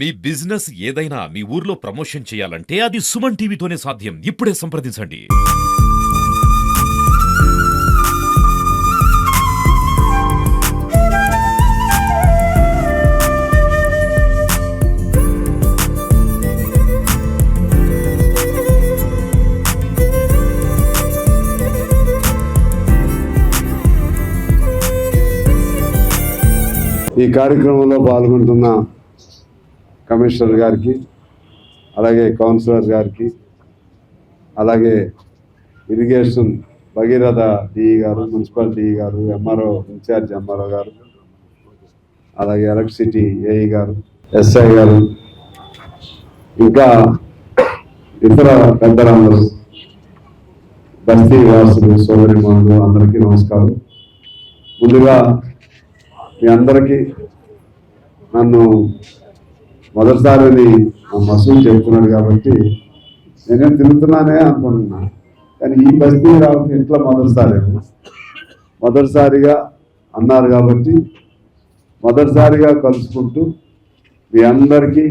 మీ business ఏదైనా మీ ఊర్లో promotion చేయాలంటే అది సుమన్ టీవీతోనే సాధ్యం. ఇప్పుడే సంప్రదించండి. ఈ కార్యక్రమంలో పాల్గొంటున్న కమిషనర్ గారికి, అలాగే కౌన్సిలర్ గారికి, అలాగే ఇరిగేషన్ భగీరథ డిఈ గారు, మున్సిపల్ డిఈ గారు, ఎంఆర్ఓ ఇన్ఛార్జ్ ఎంఆర్ఓ గారు, అలాగే ఎలక్ట్రిసిటీ ఏఈ గారు, ఎస్ఐ గారు, ఇంకా ఇతర పెద్దలందరూ, బస్తీ వాసులు, సోదరిమణులు అందరికీ నమస్కారం. ముందుగా మీ అందరికీ నన్ను మొదటిసారి మసూలు చెప్తున్నాడు కాబట్టి నేనేం తిరుగుతున్నానే అనుకుంటున్నా, కానీ ఈ బస్తీ రావడం ఎట్లా మొదటిసారిగా అన్నారు కాబట్టి మొదటిసారిగా కలుసుకుంటూ మీ అందరికీ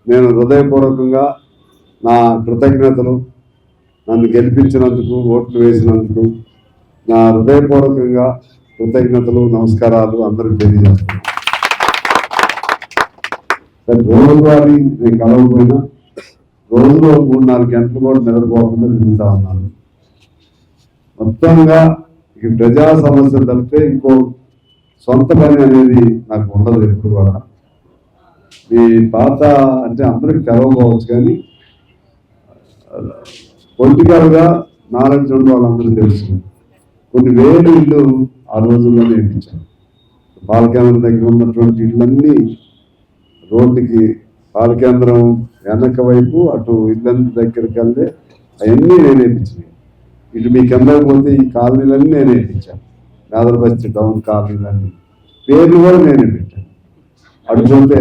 నేను హృదయపూర్వకంగా నా కృతజ్ఞతలు, నన్ను గెలిపించినందుకు, ఓట్లు వేసినందుకు నా హృదయపూర్వకంగా కృతజ్ఞతలు, నమస్కారాలు అందరికి తెలియజేస్తున్నాను. రోజువారీ నేను కలవకపోయినా రోజులో 3-4 గంటలు కూడా నిద్రపోకుండా తిరుగుతా ఉన్నాను. మొత్తంగా ఇక ప్రజా సమస్యలు తప్పితే ఇంకో సొంత పని అనేది నాకు ఉండదు ఎప్పుడు కూడా. ఈ పాత అంటే అందరికి కలవకపోవచ్చు, కానీ పొలిటికల్గా నాలెడ్జ్ ఉన్న వాళ్ళందరూ తెలుసు. కొన్ని వేలు ఇల్లు ఆ రోజుల్లో నిర్మించాను. బాలకేంద్రం దగ్గర ఉన్నటువంటి ఇళ్ళన్నీ రోడ్డుకి, బాలకేంద్రం వెనక వైపు అటు ఇళ్ళంత దగ్గరికి వెళ్తే అవన్నీ నేను వేయించినాయి. ఇటు మీ కిందకి పోతే ఈ కాలనీలన్నీ నేను వేయించాను. నాదరబస్తి టౌన్ కాలనీలన్నీ పేర్లు కూడా నేనే పెట్టాను. అటు పోతే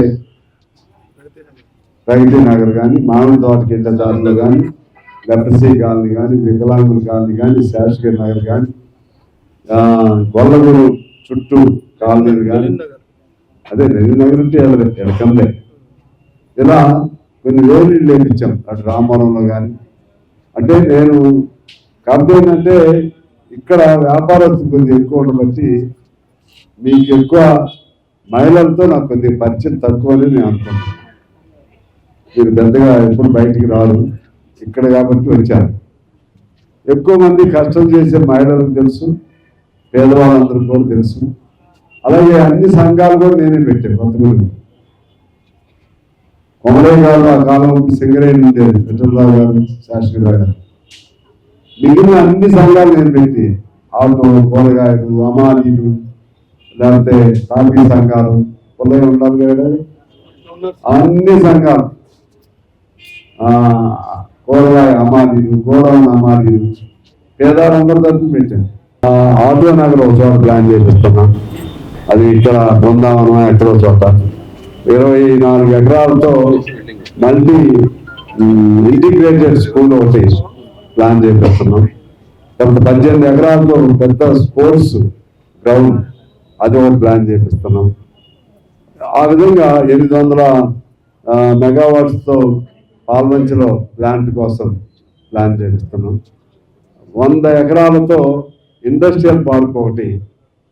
ప్రగతి నగర్ కానీ, మామిడి తోటకి వెళ్ళే దారిలో కానీ, లెప్రసీ కాలనీ కానీ, వికలాంగుల కాలనీ కానీ, శాశ్వత నగర్ కానీ, గొల్లగూరు చుట్టూ కాలనీలు కానీ, అదే నగర్ ఉంటే ఎడకంలే, ఇలా కొన్ని వేలు ఇళ్ళు వేయించాం. అటు రామవరంలో కానీ. అంటే నేను కంపెనీ అంటే ఇక్కడ వ్యాపారస్తులు కొద్దిగా ఎక్కువ ఉండబట్టి మీకు ఎక్కువ మహిళలతో నాకు కొద్దిగా పరిచయం తక్కువ అని నేను అనుకుంటున్నాను. మీరు పెద్దగా ఎప్పుడు బయటికి రాదు, ఇక్కడ కాబట్టి వచ్చారు. ఎక్కువ మంది కష్టం చేసే మహిళలకు తెలుసు, పేదవాళ్ళందరూ కూడా తెలుసు. అలాగే అన్ని సంఘాలు కూడా నేనే పెట్టాను. కొంతమంది కొమరయ్య గారు ఆ కాలం సింగరేణి ఉండేది, పెట్రోల్రావు గారు, శాశ్వతరావు గారు, మిగిలిన అన్ని సంఘాలు నేను పెట్టి, ఆటో, కూరగాయలు, అమాలీలు, లేకపోతే కాఫీ సంఘాలు, పొలయ్య ఉండాలి కదా, అన్ని సంఘాలు, కూరగాయ అమాలీలు, గోడౌన్ అమాలీలు, పేదవాళ్ళందరూ తరఫున పెట్టాను. ఆటో నగర్ ఒక చోట ప్లాన్ చేపిస్తున్నాం. అది ఇక్కడ బృందావనం ఎక్కడో చోట 24 ఎకరాలతో మల్టీ ఇంటిగ్రేటెడ్ స్కూల్ ఒకటి ప్లాన్ చేపిస్తున్నాం. తర్వాత 18 ఎకరాలతో పెద్ద స్పోర్ట్స్ గ్రౌండ్ అది ఒకటి ప్లాన్ చేపిస్తున్నాం. ఆ విధంగా 800 మెగావాట్స్తో పాల్వంచలో ప్లాంట్ కోసం ప్లాన్ చేపిస్తున్నాం. 100 ఎకరాలతో ఇండస్ట్రియల్ పార్క్ ఒకటి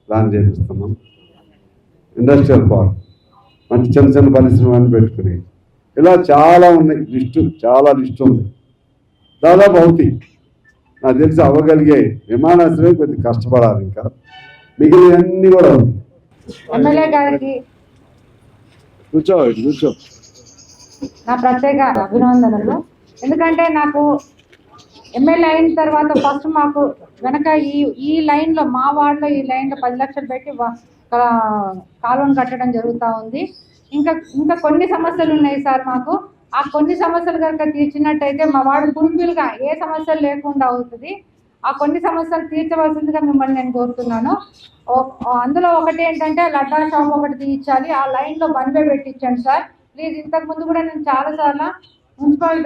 ప్లాన్ చేపిస్తున్నాం. ఇండస్ట్రియల్ పార్క్ మంచి చిన్న చిన్న పరిశ్రమని పెట్టుకుని, ఇలా చాలా ఉన్నాయి. చాలా లిస్టు ఉంది. దాదాపు అవుతాయి. నాకు తెలిసి అవ్వగలిగే. విమానాశ్రయం కొద్దిగా కష్టపడాలి, ఇంకా మిగిలినవన్నీ కూడా ఉంది. ఎమ్మెల్యే గారికి కూర్చో నా ప్రత్యేక అభినందనలు. ఎందుకంటే నాకు ఎమ్మెల్యే అయిన తర్వాత ఫస్ట్ మాకు వెనక ఈ లైన్లో, మా వార్డులో ఈ లైన్లో 10 లక్షలు పెట్టి కాలువను కట్టడం జరుగుతూ ఉంది. ఇంకా కొన్ని సమస్యలు ఉన్నాయి సార్ మాకు. ఆ కొన్ని సమస్యలు కనుక తీర్చినట్టయితే మా వార్డు ఫుల్ఫిల్గా ఏ సమస్యలు లేకుండా అవుతుంది. ఆ కొన్ని సమస్యలు తీర్చవలసిందిగా మిమ్మల్ని నేను కోరుతున్నాను. అందులో ఒకటి ఏంటంటే లడ్డా షాప్ ఒకటి తీర్చాలి. ఆ లైన్లో బండ్వే పెట్టించండి సార్ ప్లీజ్. ఇంతకుముందు కూడా నేను చాలాసార్లు మున్సిపల్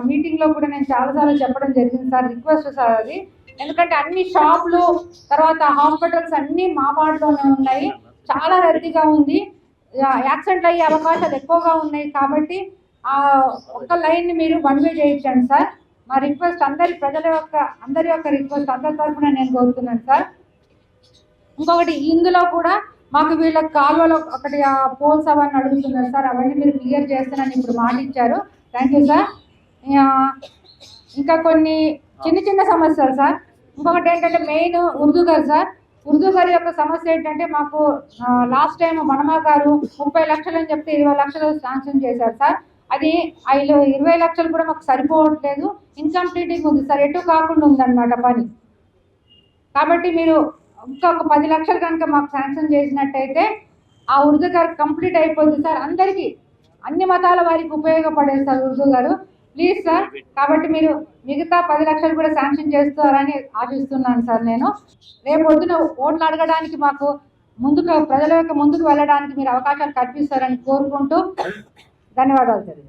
మీటింగ్లో కూడా నేను చాలాసార్లు చెప్పడం జరిగింది సార్, రిక్వెస్ట్ సార్ అది. ఎందుకంటే అన్ని షాపులు, తర్వాత హాస్పిటల్స్ అన్నీ మా వార్డులోనే ఉన్నాయి. చాలా రద్దీగా ఉంది. యాక్సిడెంట్లు అయ్యే అవకాశాలు ఎక్కువగా ఉన్నాయి కాబట్టి ఆ ఒక్క లైన్ని మీరు వన్ వే చేయించండి సార్. మా రిక్వెస్ట్ అందరి యొక్క రిక్వెస్ట్ అందరి తరఫున నేను కోరుతున్నాను సార్. ఇంకొకటి ఇందులో కూడా మాకు వీళ్ళ కాలువలో ఒకటి పోల్స్ అవన్నీ అడుగుతున్నారు సార్, అవన్నీ మీరు క్లియర్ చేస్తానని ఇప్పుడు మాట ఇచ్చారు. Thank you sir. ఇంకా కొన్ని చిన్న సమస్యలు సార్. ఇంకొకటి ఏంటంటే మెయిన్ ఉర్దూ గారు సార్. ఉర్దూ గారి యొక్క సమస్య ఏంటంటే మాకు లాస్ట్ టైం మనమా గారు 30 లక్షలు అని చెప్తే 20 లక్షలు శాంక్షన్ చేశారు సార్. అది 20 లక్షలు కూడా మాకు సరిపోవట్లేదు, ఇన్కంప్లీటింగ్ ఉంది సార్, ఎటు కాకుండా ఉందన్నమాట పని. కాబట్టి మీరు ఇంకొక 10 లక్షలు కనుక మాకు శాంక్షన్ చేసినట్టయితే ఆ ఉర్దూ గారు కంప్లీట్ అయిపోతుంది సార్. అందరికీ అన్ని మతాల వారికి ఉపయోగపడేది సార్ ఉర్దూ గారు. ప్లీజ్ సార్, కాబట్టి మీరు మిగతా 10 లక్షలు కూడా శాంక్షన్ చేస్తారని ఆశిస్తున్నాను సార్. నేను రేపు పొద్దున ఓట్లు అడగడానికి మాకు ప్రజల యొక్క ముందుకు వెళ్ళడానికి మీరు అవకాశాలు కల్పిస్తారని కోరుకుంటూ ధన్యవాదాలు సార్.